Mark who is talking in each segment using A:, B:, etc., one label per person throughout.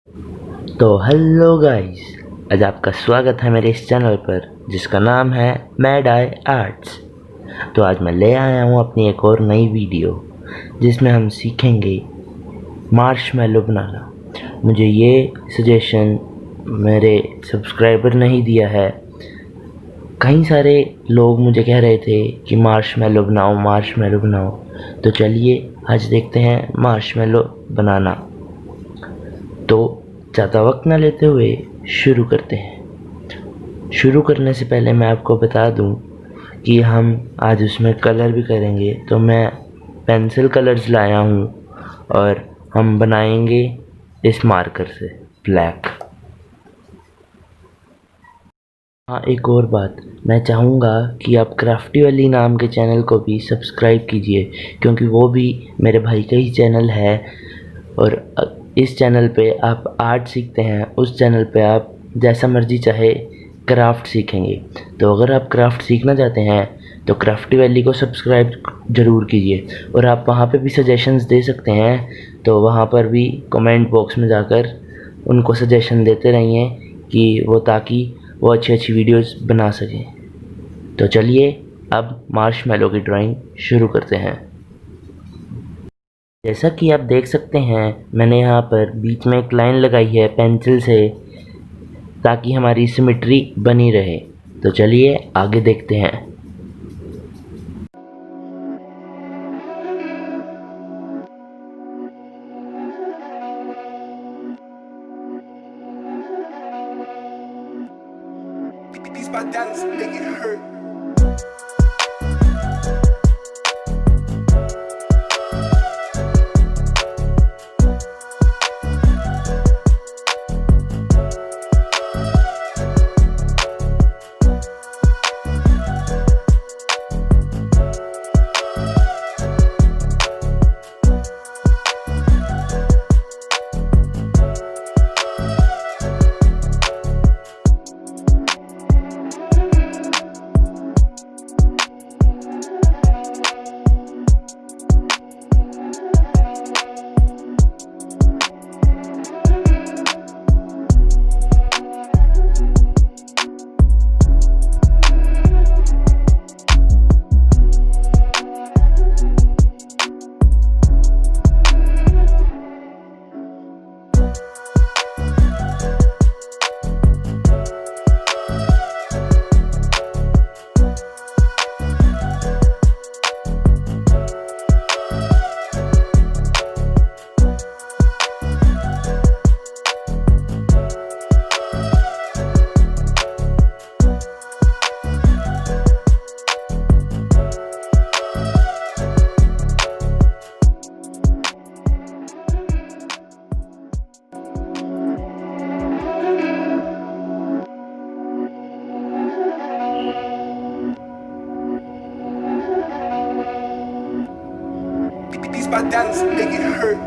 A: तो hello guys, आज आपका स्वागत है मेरे इस चैनल पर जिसका नाम है madeyearts। तो आज मैं ले आया हूँ अपनी एक और नई वीडियो जिसमें हम सीखेंगे मार्शमैलो बनाना। मुझे ये सजेशन मेरे सब्सक्राइबर ने ही दिया है। कई सारे लोग मुझे कह रहे थे कि मार्शमैलो बनाओ। तो चलिए आज देखते हैं मार्शमैलो बनाना। तो ज़्यादा वक्त ना लेते हुए शुरू करते हैं। शुरू करने से पहले मैं आपको बता दूं कि हम आज उसमें कलर भी करेंगे। तो मैं पेंसिल कलर्स लाया हूं और हम बनाएंगे इस मार्कर से ब्लैक। हाँ, एक और बात, मैं चाहूँगा कि आप क्राफ्टी वाली नाम के चैनल को भी सब्सक्राइब कीजिए क्योंकि वो भी मेरे भाई का ही चैनल है। और इस चैनल पे आप आर्ट सीखते हैं, उस चैनल पे आप जैसा मर्जी चाहे क्राफ्ट सीखेंगे। तो अगर आप क्राफ्ट सीखना चाहते हैं तो क्राफ्टी वैली को सब्सक्राइब ज़रूर कीजिए। और आप वहाँ पे भी सजेशंस दे सकते हैं, तो वहाँ पर भी कमेंट बॉक्स में जाकर उनको सजेशन देते रहिए कि ताकि वो अच्छी वीडियोस बना सकें। तो चलिए अब मार्शमैलो की ड्राइंग शुरू करते हैं। जैसा कि आप देख सकते हैं, मैंने यहाँ पर बीच में एक लाइन लगाई है पेंसिल से ताकि हमारी सिमेट्री बनी रहे। तो चलिए आगे देखते हैं।
B: These my dads make it hurt. These my dads make it hurt.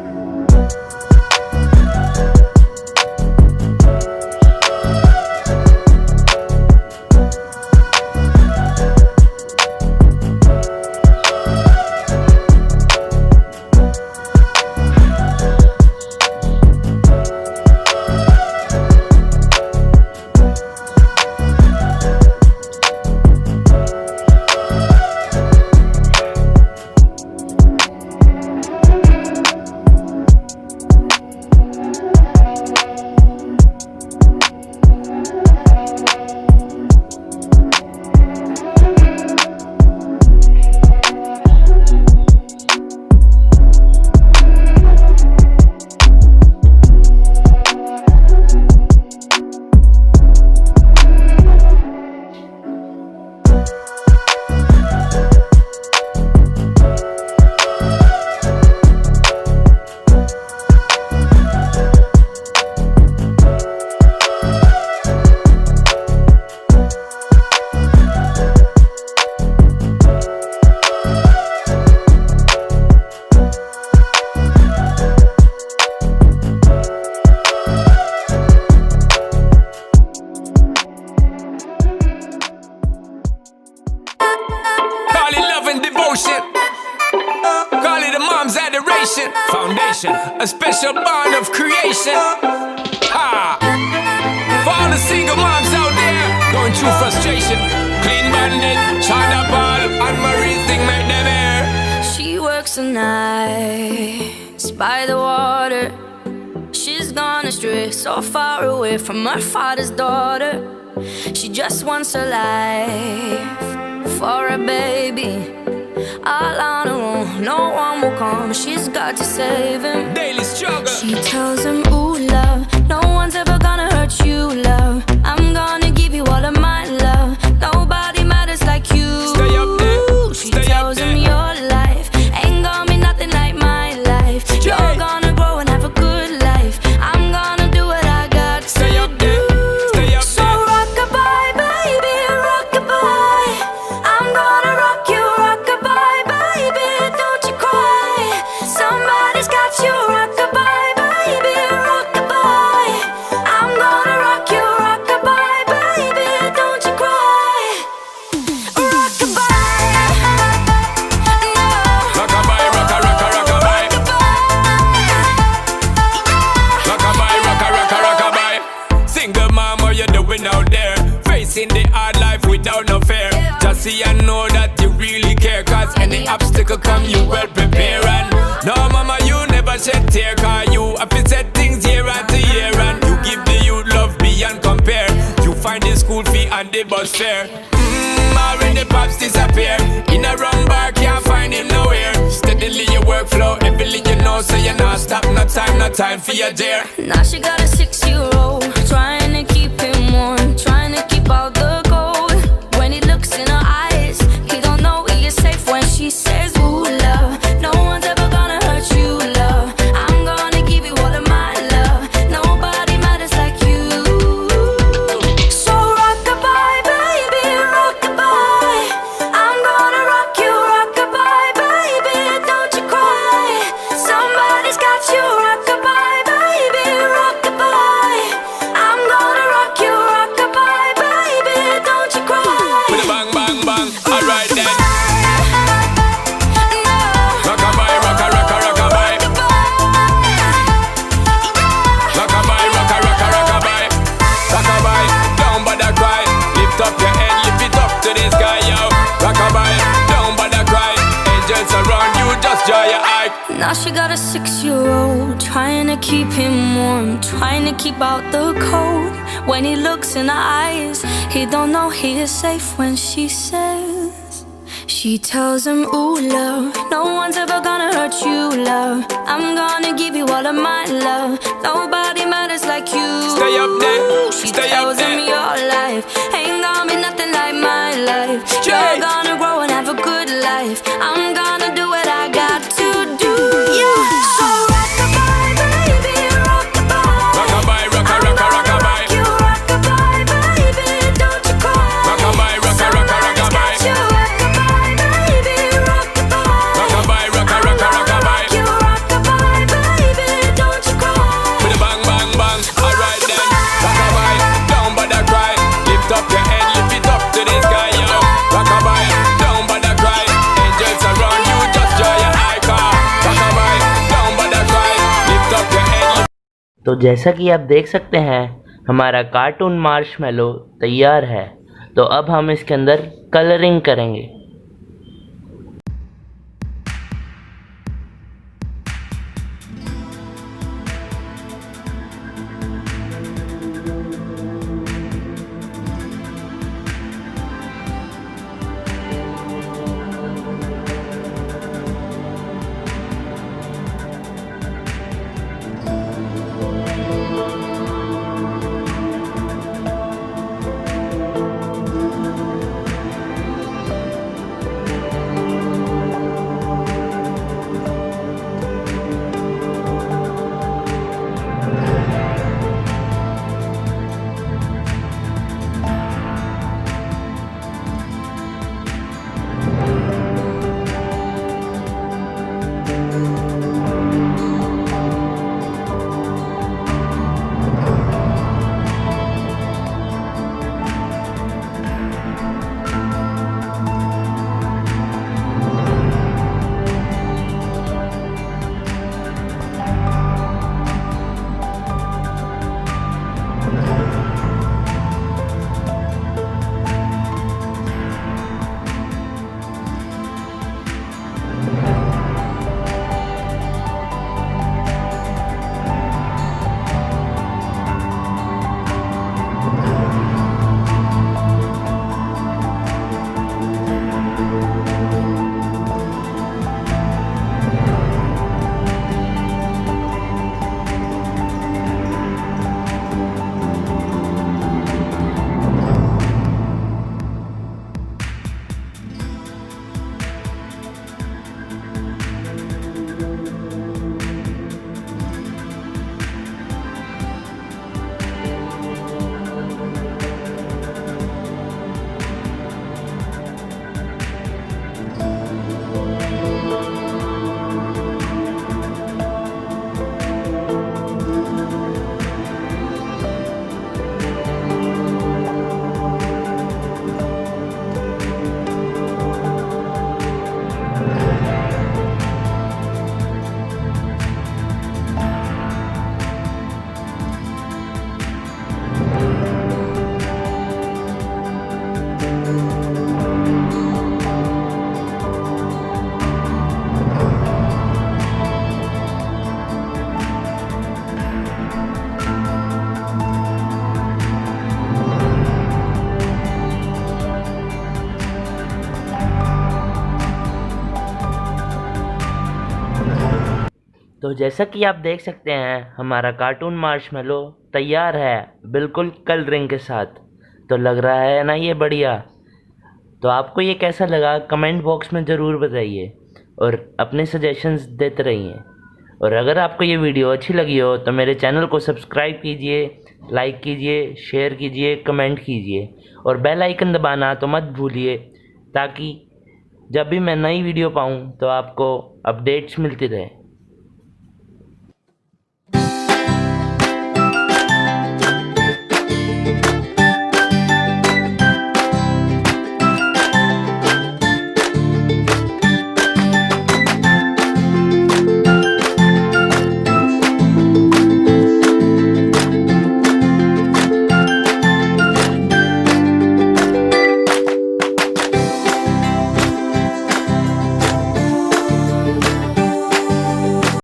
C: Call it a mom's adoration. Foundation, a special bond of creation. For all the single moms out there going through frustration, Clean Bandit, China Ball, and Marie thing make them air.
D: She works the nights by the water. She's gone astray, so far away from her father's daughter. She just wants a life for a baby. All on her own, no one will come. She's got to save him.
C: Daily struggle.
D: She tells him, ooh, love, no one's ever gonna hurt you, love. I'm gonna give you all of my love. Nobody matters like you.
C: Stay up there.
D: She
C: Stay
D: tells
C: up
D: him,
C: there.
D: your life ain't gonna be nothing like my life. You're gonna grow and have a good life. I'm gonna do what I got
C: Stay
D: to
C: up there.
D: do.
C: Stay up
D: So
C: there.
D: rock-a-bye, baby, rock-a-bye. I'm gonna rock you, rock-a-bye, baby, don't you cry. Somebody's got you, rock-a-bye, baby, rock-a-bye. I'm gonna rock you, rock-a-bye, baby, don't you cry. Rock-a-bye, no.
C: Rockabye, rockabye. Rockabye. Single mom, what you doing out there? Facing the hard life without no fear. Just see and know that you really care. Cause any obstacle come, you well prepare. And no mama, you never shed tear. Cause you have to set things year after year. And you give the youth love beyond compare. You find the school fee and the bus fare. When the pops disappear, in a wrong bar, can't find him nowhere. Steadily your workflow, everything you know, so you're not stop, no time for your dear.
D: Now she got a 6-year-old, trying to keep him warm, trying to keep out the cold. When he looks in her eyes, he don't know he is safe when she says, ooh, love, no one's ever gonna hurt you, love. I'm gonna give you all of my love. Nobody matters like you. So rock-a-bye, baby, rock-a-bye. I'm gonna rock you, rock-a-bye, baby, don't you cry. Somebody's got you, rock-a-bye, baby, rock-a-bye. I'm gonna rock you, rock-a-bye, baby, don't you cry.
C: With a bang, bang, bang, alright then.
D: No.
C: Rockabye, rockabye. Rockabye, rockabye. Rockabye, don't bother cry. Lift up your head, lift it up to the sky, yo. Rockabye, don't bother cry. Angels around you, just draw your eye.
D: Now she got a 6-year-old, trying to keep him warm, trying to keep out the cold. When he looks in her eyes, he don't know he is safe when she says. She tells him, ooh, love, no one's ever gonna hurt you, love. I'm gonna give you all of my love. Nobody matters like you.
C: Stay up there,
D: She
C: stay up
D: tells him,
C: there.
D: your life ain't gonna be nothing like my life. You're gonna grow and have a good life. I'm gonna do what I got to do. Yeah. So rock-a-bye, baby, rock-a-bye.
C: Rockabye, rockabye.
D: Rock you, rock-a-bye, baby, don't you cry.
C: Rockabye,
D: Somebody's got
C: rockabye.
D: you, rock-a-bye, baby, rock-a-bye.
C: Rockabye,
D: Rock
C: rockabye.
D: you, rock-a-bye, baby, don't you cry.
C: With a bang, bang, bang, alright then. Rockabye, don't bother cry. Lift up your head, lift it up to the sky, yo. Rockabye, don't bother cry. Angels around you, just draw your eye car. Rockabye, don't bother cry. Lift up your head.
A: तो जैसा कि आप देख सकते हैं हमारा cartoon Marshmallow तैयार है। तो अब हम इसके अंदर कलरिंग करेंगे। तो जैसा कि आप देख सकते हैं हमारा कार्टून मार्शमेलो तैयार है, बिल्कुल कलर रिंग के साथ। तो लग रहा है ना ये बढ़िया। तो आपको ये कैसा लगा कमेंट बॉक्स में ज़रूर बताइए और अपने सजेशंस देते रहिए। और अगर आपको ये वीडियो अच्छी लगी हो तो मेरे चैनल को सब्सक्राइब कीजिए, लाइक कीजिए, शेयर कीजिए, कमेंट कीजिए और बेल आइकन दबाना तो मत भूलिए, ताकि जब भी मैं नई वीडियो पाऊँ तो आपको अपडेट्स मिलती रहे।